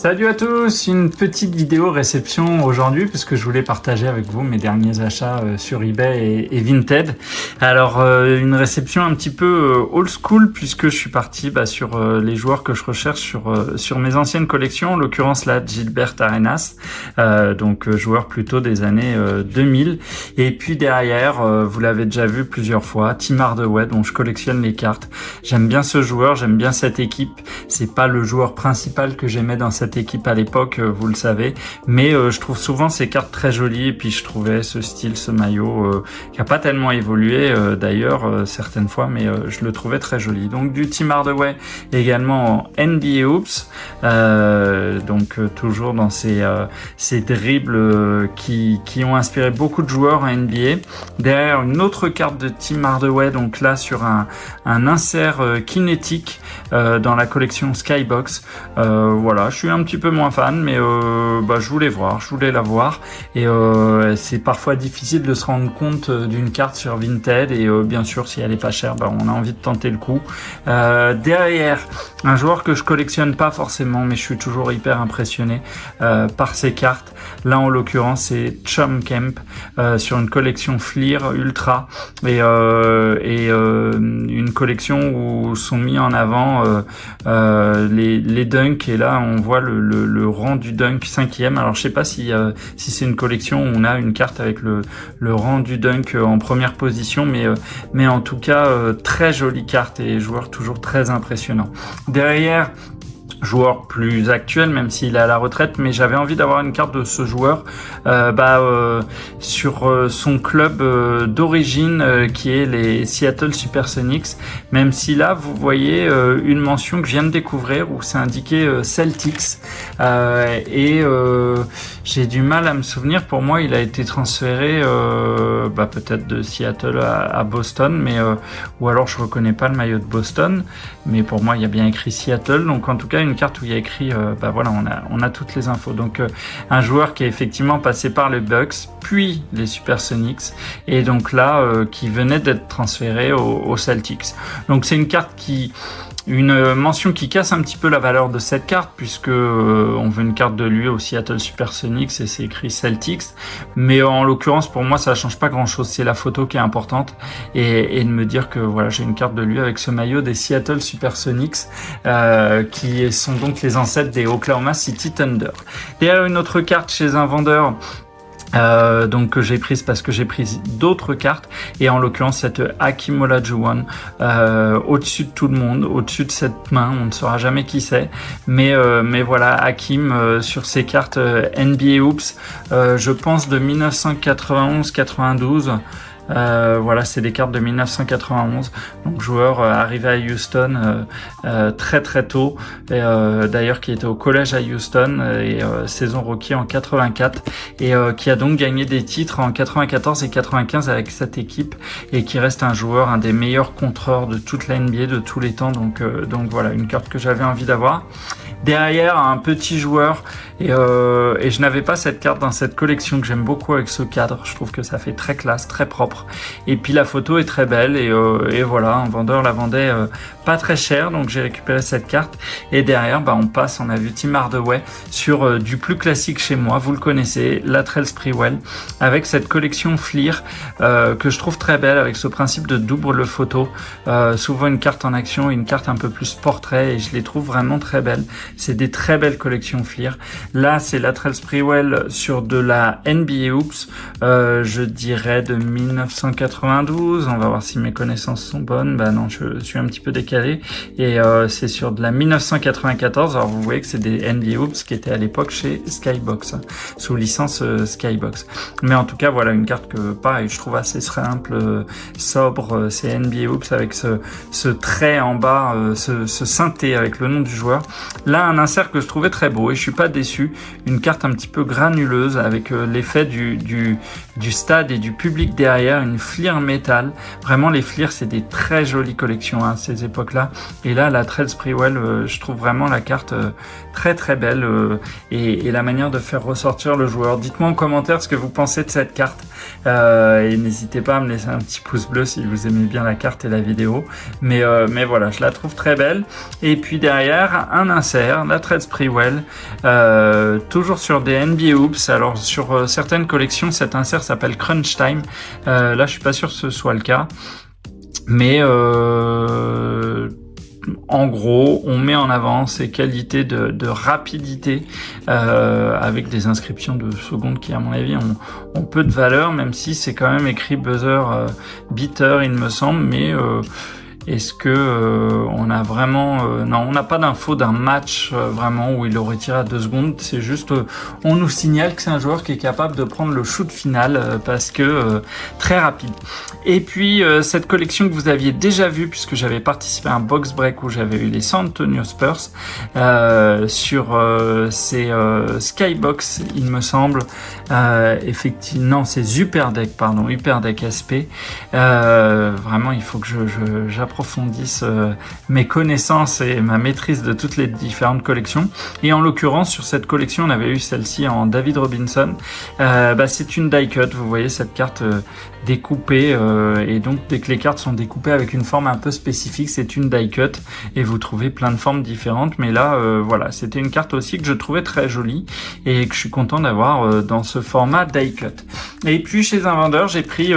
Salut à tous, une petite vidéo réception aujourd'hui puisque je voulais partager avec vous mes derniers achats sur eBay et Vinted. Alors une réception un petit peu old school puisque je suis parti sur les joueurs que je recherche sur mes anciennes collections, en l'occurrence là Gilbert Arenas, donc joueur plutôt des années 2000. Et puis derrière, vous l'avez déjà vu plusieurs fois, Tim Hardaway dont je collectionne les cartes. J'aime bien ce joueur, j'aime bien cette équipe. C'est pas le joueur principal que j'aimais dans cette équipe à l'époque, vous le savez, mais je trouve souvent ces cartes très jolies et puis je trouvais ce style, ce maillot qui a pas tellement évolué d'ailleurs certaines fois, mais je le trouvais très joli. Donc du Tim Hardaway également en NBA Hoops, donc toujours dans ces dribbles qui ont inspiré beaucoup de joueurs en NBA. Derrière une autre carte de Tim Hardaway, donc là sur un insert kinétique dans la collection Skybox. Voilà, je suis un petit peu moins fan, mais je voulais la voir. Et c'est parfois difficile de se rendre compte d'une carte sur Vinted. Et bien sûr, si elle est pas chère, on a envie de tenter le coup. Derrière, un joueur que je collectionne pas forcément, mais je suis toujours hyper impressionné par ses cartes. Là, en l'occurrence, c'est Chum Kemp sur une collection Fleer Ultra et une collection où sont mis en avant les dunks. Et là, on voit le rang du dunk 5e. Alors, je sais pas si c'est une collection où on a une carte avec le rang du dunk en première position, mais en tout cas, très jolie carte et joueur toujours très impressionnant. Derrière, joueur plus actuel, même s'il est à la retraite, mais j'avais envie d'avoir une carte de ce joueur sur son club d'origine qui est les Seattle Supersonics, même si là vous voyez une mention que je viens de découvrir où c'est indiqué Celtics et j'ai du mal à me souvenir. Pour moi il a été transféré peut-être de Seattle à Boston, mais ou alors je reconnais pas le maillot de Boston, mais pour moi il y a bien écrit Seattle, donc en tout cas une carte où il y a écrit on a toutes les infos. Donc un joueur qui est effectivement passé par les Bucks puis les Supersonics et donc là qui venait d'être transféré aux Celtics. Donc c'est une mention qui casse un petit peu la valeur de cette carte puisque on veut une carte de lui au Seattle Supersonics et c'est écrit Celtics, mais en l'occurrence pour moi ça change pas grand chose, c'est la photo qui est importante et de me dire que voilà, j'ai une carte de lui avec ce maillot des Seattle Supersonics qui sont donc les ancêtres des Oklahoma City Thunder. Derrière une autre carte chez un vendeur donc que j'ai prise parce que j'ai pris d'autres cartes et en l'occurrence cette Hakeem Olajuwon au-dessus de tout le monde, au-dessus de cette main, on ne saura jamais qui c'est, mais voilà, Hakeem sur ces cartes NBA Hoops, je pense de 1991-92. Voilà, c'est des cartes de 1991. Donc joueur arrivé à Houston très très tôt. D'ailleurs qui était au collège à Houston et saison rookie en 84 et qui a donc gagné des titres en 94 et 95 avec cette équipe et qui reste un joueur, un des meilleurs contreurs de toute la NBA de tous les temps. Donc voilà, une carte que j'avais envie d'avoir. Derrière, un petit joueur et je n'avais pas cette carte dans cette collection que j'aime beaucoup avec ce cadre. Je trouve que ça fait très classe, très propre. Et puis la photo est très belle et voilà, un vendeur la vendait pas très cher, donc j'ai récupéré cette carte. Et derrière, on a vu Tim Hardaway sur du plus classique chez moi. Vous le connaissez, Latrell Sprewell, avec cette collection Fleer que je trouve très belle avec ce principe de double photo. Souvent une carte en action et une carte un peu plus portrait et je les trouve vraiment très belles. C'est des très belles collections Fleer. Là, c'est Latrell Sprewell sur de la NBA Hoops, je dirais de 1992. On va voir si mes connaissances sont bonnes. Non, je suis un petit peu décalé. Et c'est sur de la 1994. Alors, vous voyez que c'est des NBA Hoops qui étaient à l'époque chez Skybox, sous licence Skybox. Mais en tout cas, voilà une carte que, pareil, je trouve assez simple, sobre. C'est NBA Hoops avec ce trait en bas, ce synthé avec le nom du joueur. Là, un insert que je trouvais très beau et je suis pas déçu déçu. Une carte un petit peu granuleuse avec l'effet du stade et du public derrière, une Fleer métal. Vraiment, les Fleer, c'est des très jolies collections à ces époques-là. Et là, la Trail Sprewell, je trouve vraiment la carte très très belle et la manière de faire ressortir le joueur. Dites-moi en commentaire ce que vous pensez de cette carte et n'hésitez pas à me laisser un petit pouce bleu si vous aimez bien la carte et la vidéo. Mais voilà, je la trouve très belle. Et puis derrière, un insert, la Trail Sprewell, toujours sur des NBA Hoops. Alors sur certaines collections, cet insert s'appelle Crunch Time. Là, je suis pas sûr que ce soit le cas. Mais en gros, on met en avant ses qualités de rapidité avec des inscriptions de secondes qui, à mon avis, ont peu de valeur, même si c'est quand même écrit buzzer beater, il me semble, mais est-ce que on a vraiment non, on n'a pas d'info d'un match vraiment où il aurait tiré à 2 secondes. C'est juste on nous signale que c'est un joueur qui est capable de prendre le shoot final parce que très rapide. Et puis cette collection que vous aviez déjà vue puisque j'avais participé à un box break où j'avais eu les San Antonio Spurs sur ces Skybox, il me semble. Effectivement, non, c'est Hyperdeck, pardon, Hyperdeck SP. Vraiment, il faut que j'approfondisse mes connaissances et ma maîtrise de toutes les différentes collections. Et en l'occurrence, sur cette collection, on avait eu celle-ci en David Robinson. C'est une die cut. Vous voyez cette carte découpée et donc dès que les cartes sont découpées avec une forme un peu spécifique, c'est une die cut et vous trouvez plein de formes différentes. Mais là, voilà, c'était une carte aussi que je trouvais très jolie et que je suis content d'avoir dans ce format die cut. Et puis chez un vendeur, j'ai pris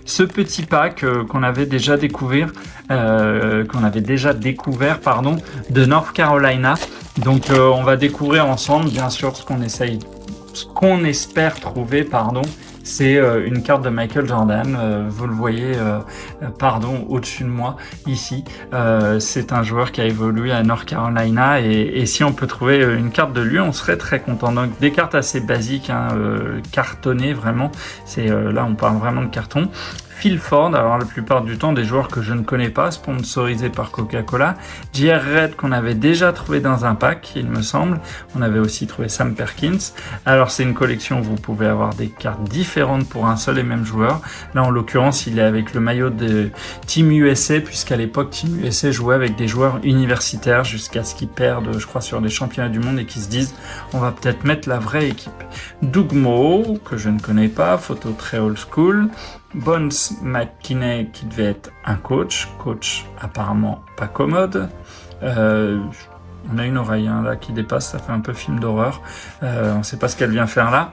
ce petit pack qu'on avait déjà découvert, de North Carolina. Donc on va découvrir ensemble, bien sûr, ce qu'on espère trouver, c'est une carte de Michael Jordan. Vous le voyez, au-dessus de moi ici. C'est un joueur qui a évolué à North Carolina et si on peut trouver une carte de lui, on serait très content. Donc des cartes assez basiques, cartonnées vraiment. Là, on parle vraiment de carton. Phil Ford, alors la plupart du temps des joueurs que je ne connais pas, sponsorisés par Coca-Cola. J.R. Red qu'on avait déjà trouvé dans un pack, il me semble. On avait aussi trouvé Sam Perkins. Alors c'est une collection où vous pouvez avoir des cartes différentes pour un seul et même joueur. Là en l'occurrence il est avec le maillot de Team USA, puisqu'à l'époque Team USA jouait avec des joueurs universitaires jusqu'à ce qu'ils perdent, je crois, sur les championnats du monde et qu'ils se disent on va peut-être mettre la vraie équipe. Doug Moe, que je ne connais pas, photo très old school. Bones McKinney qui devait être un coach apparemment pas commode. On a une oreille là qui dépasse, ça fait un peu film d'horreur. On sait pas ce qu'elle vient faire là.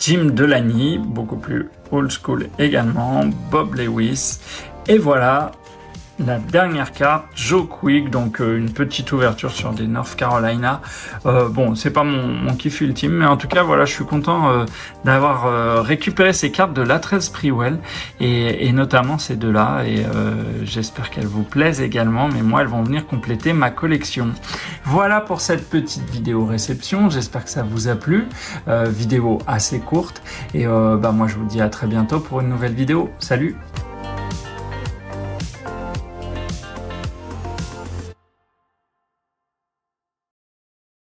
Jim Delaney, beaucoup plus old school également. Bob Lewis. Et voilà la dernière carte, Joe Quick, donc une petite ouverture sur des North Carolina. Bon, c'est pas mon kiff ultime, mais en tout cas, voilà, je suis content d'avoir récupéré ces cartes de la Trail Sprewell et notamment ces deux-là. Et j'espère qu'elles vous plaisent également, mais moi, elles vont venir compléter ma collection. Voilà pour cette petite vidéo réception. J'espère que ça vous a plu. Vidéo assez courte. Et moi, je vous dis à très bientôt pour une nouvelle vidéo. Salut!